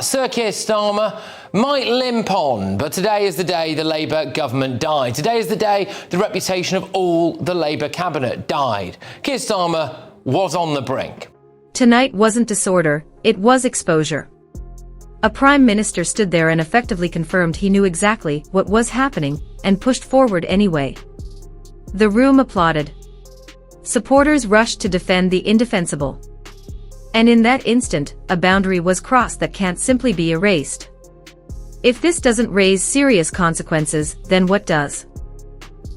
Sir Keir Starmer might limp on, but today is the day the Labour government died. Today is the day the reputation of all the Labour cabinet died. Keir Starmer was on the brink. Tonight wasn't disorder, it was exposure. A Prime Minister stood there and effectively confirmed he knew exactly what was happening and pushed forward anyway. The room applauded. Supporters rushed to defend the indefensible. And in that instant, a boundary was crossed that can't simply be erased. If this doesn't raise serious consequences, then what does?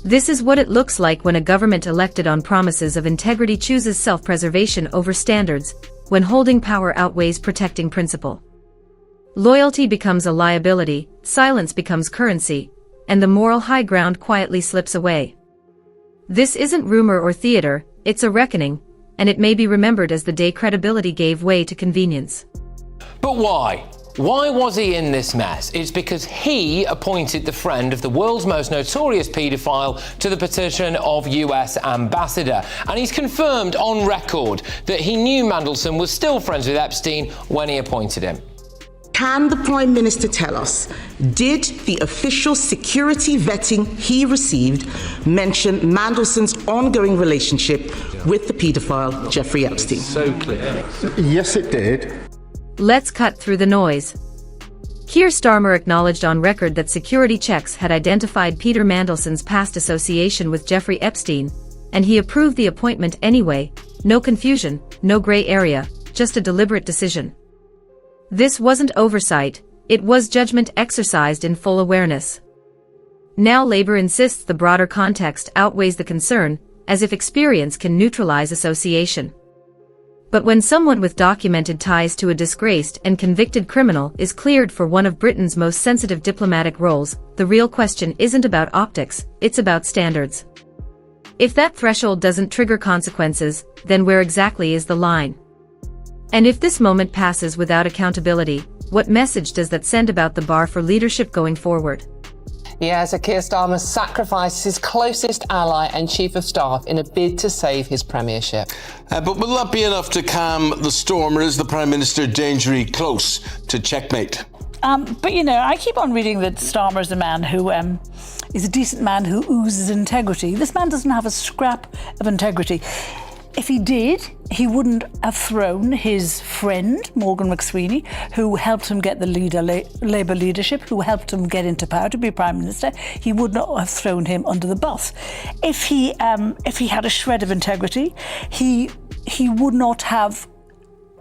This is what it looks like when a government elected on promises of integrity chooses self-preservation over standards, when holding power outweighs protecting principle. Loyalty becomes a liability, silence becomes currency, and the moral high ground quietly slips away. This isn't rumor or theater, it's a reckoning, and it may be remembered as the day credibility gave way to convenience. But why? Why was he in this mess? It's because he appointed the friend of the world's most notorious paedophile to the position of US ambassador. And he's confirmed on record that he knew Mandelson was still friends with Epstein when he appointed him. Can the Prime Minister tell us, did the official security vetting he received mention Mandelson's ongoing relationship with the paedophile Jeffrey Epstein? So clear. Yes, it did. Let's cut through the noise. Keir Starmer acknowledged on record that security checks had identified Peter Mandelson's past association with Jeffrey Epstein, and he approved the appointment anyway. No confusion, no grey area, just a deliberate decision. This wasn't oversight, it was judgment exercised in full awareness. Now Labour insists the broader context outweighs the concern, as if experience can neutralise association. But when someone with documented ties to a disgraced and convicted criminal is cleared for one of Britain's most sensitive diplomatic roles, the real question isn't about optics, it's about standards. If that threshold doesn't trigger consequences, then where exactly is the line? And if this moment passes without accountability, what message does that send about the bar for leadership going forward? Yeah, so Keir Starmer sacrificed his closest ally and chief of staff in a bid to save his premiership. But will that be enough to calm the storm, or is the Prime Minister dangerously close to checkmate? But you know, I keep on reading that Starmer is a man who is a decent man who oozes integrity. This man doesn't have a scrap of integrity. If he did, he wouldn't have thrown his friend, Morgan McSweeney, who helped him get the Labour leadership, who helped him get into power to be Prime Minister. He would not have thrown him under the bus. If he had a shred of integrity, he would not have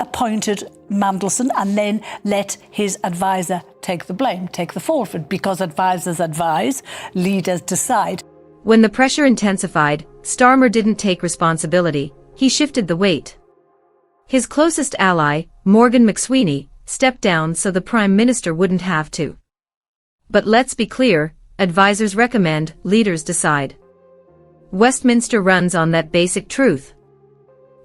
appointed Mandelson and then let his advisor take the blame, take the fall for it, because advisors advise, leaders decide. When the pressure intensified, Starmer didn't take responsibility. He shifted the weight. His closest ally, Morgan McSweeney, stepped down so the Prime Minister wouldn't have to. But let's be clear, advisors recommend, leaders decide. Westminster runs on that basic truth.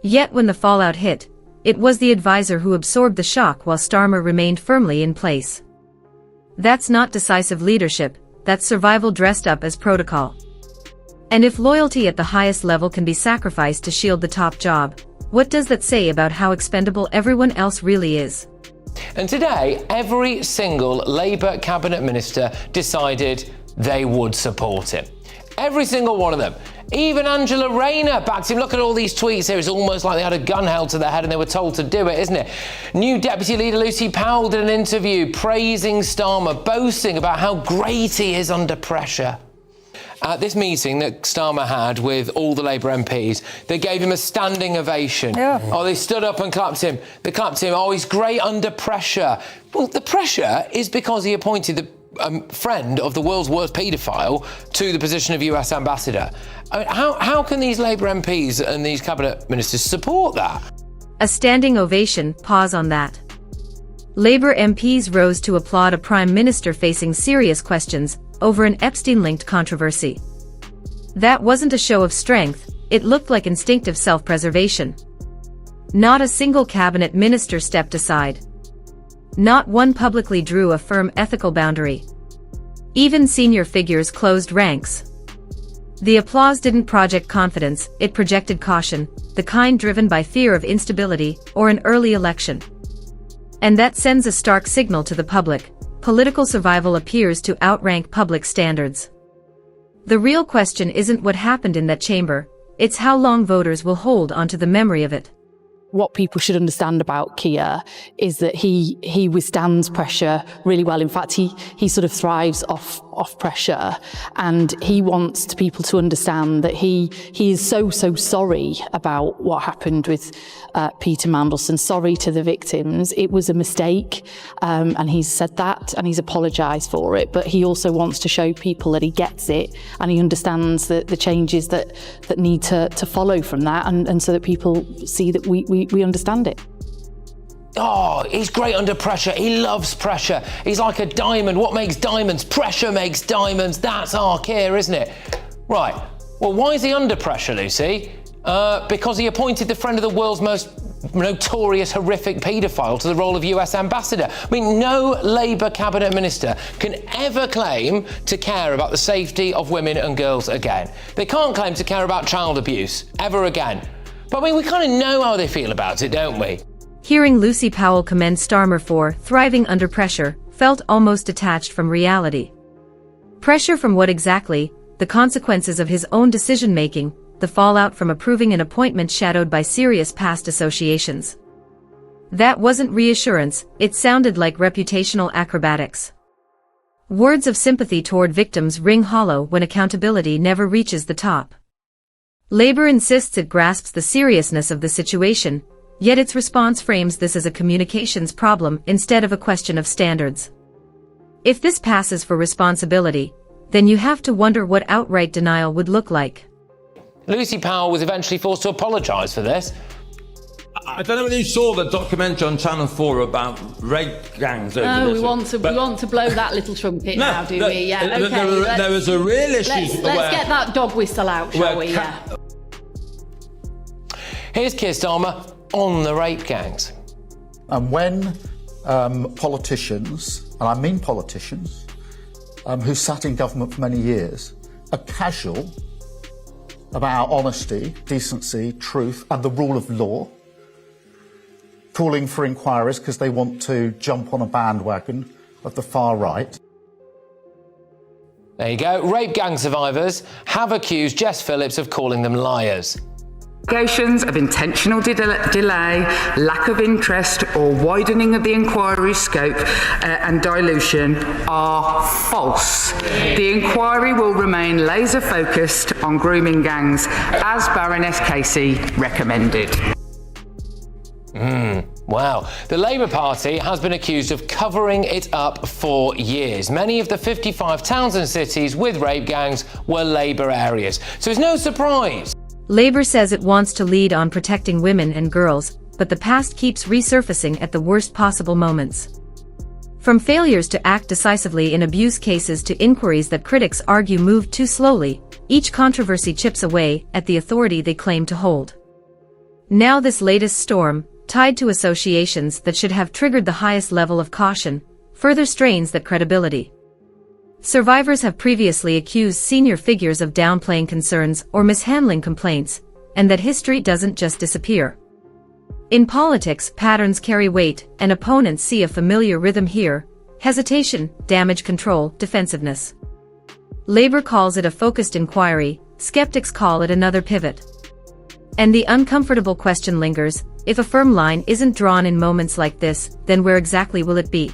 Yet when the fallout hit, it was the advisor who absorbed the shock while Starmer remained firmly in place. That's not decisive leadership, that's survival dressed up as protocol. And if loyalty at the highest level can be sacrificed to shield the top job, what does that say about how expendable everyone else really is? And today, every single Labour cabinet minister decided they would support him. Every single one of them. Even Angela Rayner backed him. Look at all these tweets here. It's almost like they had a gun held to their head and they were told to do it, isn't it? New Deputy Leader Lucy Powell did an interview praising Starmer, boasting about how great he is under pressure. At this meeting that Starmer had with all the Labour MPs, they gave him a standing ovation. Yeah. Oh, they stood up and clapped him. They clapped him. Oh, he's great under pressure. Well, the pressure is because he appointed the friend of the world's worst paedophile to the position of US ambassador. I mean, how can these Labour MPs and these cabinet ministers support that? A standing ovation, pause on that. Labour MPs rose to applaud a Prime Minister facing serious questions over an Epstein-linked controversy. That wasn't a show of strength, it looked like instinctive self-preservation. Not a single cabinet minister stepped aside. Not one publicly drew a firm ethical boundary. Even senior figures closed ranks. The applause didn't project confidence, it projected caution, the kind driven by fear of instability or an early election. And that sends a stark signal to the public. Political survival appears to outrank public standards. The real question isn't what happened in that chamber, it's how long voters will hold onto the memory of it. What people should understand about Keir is that he withstands pressure really well. In fact, he sort of thrives off pressure, and he wants people to understand that he is so sorry about what happened with Peter Mandelson. Sorry to the victims. It was a mistake, and he's said that, and he's apologised for it. But he also wants to show people that he gets it, and he understands the changes that need to follow from that, and so that people see that we understand it. Oh, he's great under pressure. He loves pressure. He's like a diamond. What makes diamonds? Pressure makes diamonds. That's our Keir, isn't it? Right. Well, why is he under pressure, Lucy? Because he appointed the friend of the world's most notorious, horrific paedophile to the role of US ambassador. I mean, no Labour cabinet minister can ever claim to care about the safety of women and girls again. They can't claim to care about child abuse ever again. But I mean, we kind of know how they feel about it, don't we? Hearing Lucy Powell commend Starmer for thriving under pressure felt almost detached from reality. Pressure from what exactly? The consequences of his own decision-making, the fallout from approving an appointment shadowed by serious past associations. That wasn't reassurance, it sounded like reputational acrobatics. Words of sympathy toward victims ring hollow when accountability never reaches the top. Labour insists it grasps the seriousness of the situation, yet its response frames this as a communications problem instead of a question of standards. If this passes for responsibility, then you have to wonder what outright denial would look like. Lucy Powell was eventually forced to apologise for this. I don't know whether you saw the documentary on Channel 4 about rape gangs. Oh, we want to blow that little trumpet now, do we? Yeah, okay. There was a real issue. Let's get that dog whistle out, shall we? Yeah. Here's Keir Starmer on the rape gangs. And when politicians, and I mean politicians, who sat in government for many years, are casual about honesty, decency, truth, and the rule of law, calling for inquiries because they want to jump on a bandwagon of the far right. There you go. Rape gang survivors have accused Jess Phillips of calling them liars. Allegations of intentional delay, lack of interest or widening of the inquiry's scope and dilution are false. The inquiry will remain laser focused on grooming gangs as Baroness Casey recommended. Wow. The Labour Party has been accused of covering it up for years. Many of the 55 towns and cities with rape gangs were Labour areas. So it's no surprise. Labour says it wants to lead on protecting women and girls, but the past keeps resurfacing at the worst possible moments. From failures to act decisively in abuse cases to inquiries that critics argue moved too slowly, each controversy chips away at the authority they claim to hold. Now this latest storm, tied to associations that should have triggered the highest level of caution, further strains that credibility. Survivors have previously accused senior figures of downplaying concerns or mishandling complaints, and that history doesn't just disappear. In politics, patterns carry weight, and opponents see a familiar rhythm here: hesitation, damage control, defensiveness. Labour calls it a focused inquiry, skeptics call it another pivot. And the uncomfortable question lingers: if a firm line isn't drawn in moments like this, then where exactly will it be?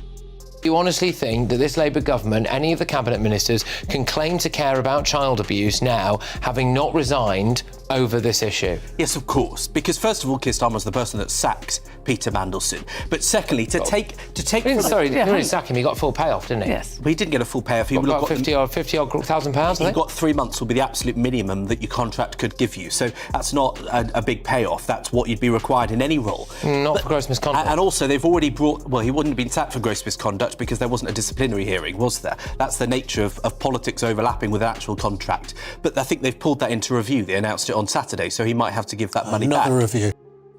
Do you honestly think that this Labour government, any of the cabinet ministers, can claim to care about child abuse now, having not resigned over this issue? Yes, of course. Because first of all, Keir Starmer was the person that sacked Peter Mandelson. But secondly, to take. Sorry, he didn't sack him. He got full payoff, didn't he? Yes. But he didn't get a full payoff. He got 50,000 pounds. He got 3 months will be the absolute minimum that your contract could give you. So that's not a big payoff. That's what you'd be required in any role. Not for gross misconduct. And also, they've already brought. Well, he wouldn't have been sacked for gross misconduct because there wasn't a disciplinary hearing, was there? That's the nature of politics overlapping with an actual contract. But I think they've pulled that into review. They announced it on Saturday, so he might have to give that money back. Another review.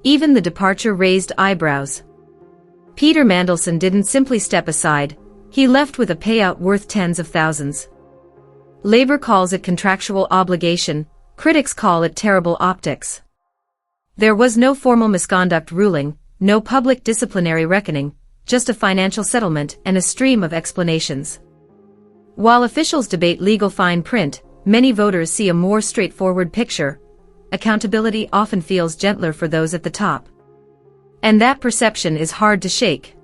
Even the departure raised eyebrows. Peter Mandelson didn't simply step aside, he left with a payout worth tens of thousands. Labour calls it contractual obligation, critics call it terrible optics. There was no formal misconduct ruling, no public disciplinary reckoning, just a financial settlement and a stream of explanations. While officials debate legal fine print, many voters see a more straightforward picture. Accountability often feels gentler for those at the top. And that perception is hard to shake.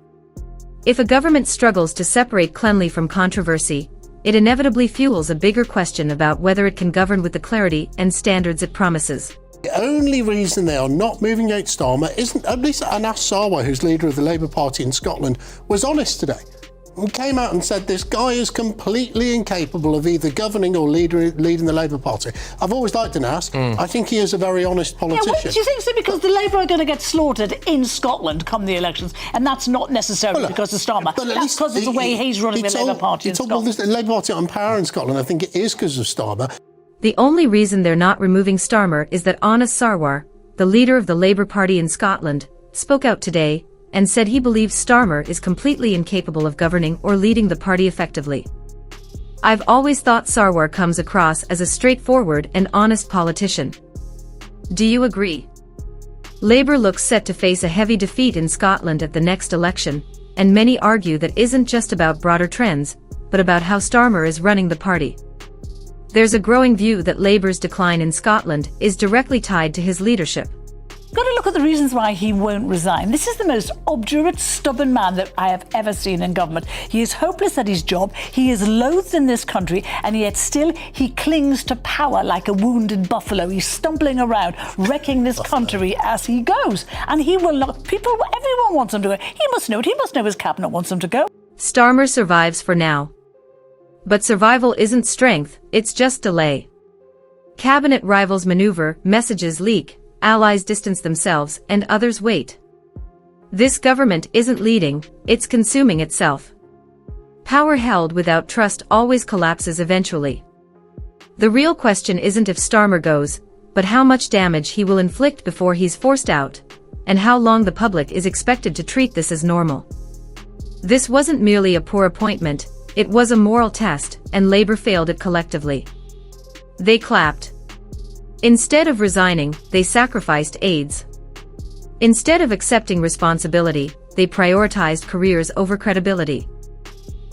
If a government struggles to separate cleanly from controversy, it inevitably fuels a bigger question about whether it can govern with the clarity and standards it promises. The only reason they are not moving out Starmer isn't, at least Anas Sarwar, who's leader of the Labour Party in Scotland, was honest today. He came out and said this guy is completely incapable of either governing or leading the Labour Party. I've always liked Anas. I think he is a very honest politician. Yeah, well, do you think so? Because the Labour are going to get slaughtered in Scotland come the elections, and that's not necessarily because of Starmer. That's because of the way he's running the Labour Party in Scotland. The Labour Party on power in Scotland, I think it is because of Starmer. The only reason they're not removing Starmer is that Anas Sarwar, the leader of the Labour Party in Scotland, spoke out today and said he believes Starmer is completely incapable of governing or leading the party effectively. I've always thought Sarwar comes across as a straightforward and honest politician. Do you agree? Labour looks set to face a heavy defeat in Scotland at the next election, and many argue that isn't just about broader trends, but about how Starmer is running the party. There's a growing view that Labour's decline in Scotland is directly tied to his leadership. Got to look at the reasons why he won't resign. This is the most obdurate, stubborn man that I have ever seen in government. He is hopeless at his job, he is loathed in this country, and yet still he clings to power like a wounded buffalo. He's stumbling around, wrecking this country as he goes. And he will not, everyone wants him to go. He must know it, he must know his cabinet wants him to go. Starmer survives for now. But survival isn't strength, it's just delay. Cabinet rivals maneuver, messages leak, allies distance themselves, and others wait. This government isn't leading, it's consuming itself. Power held without trust always collapses eventually. The real question isn't if Starmer goes, but how much damage he will inflict before he's forced out, and how long the public is expected to treat this as normal. This wasn't merely a poor appointment, it was a moral test, and Labour failed it collectively. They clapped. Instead of resigning, they sacrificed aides. Instead of accepting responsibility, they prioritized careers over credibility.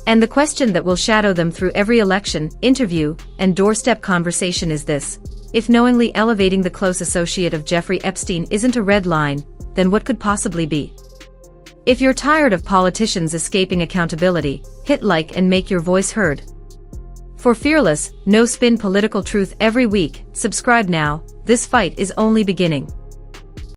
And the question that will shadow them through every election, interview, and doorstep conversation is this: if knowingly elevating the close associate of Jeffrey Epstein isn't a red line, then what could possibly be? If you're tired of politicians escaping accountability, hit like and make your voice heard. For fearless, no-spin political truth every week, subscribe now. This fight is only beginning.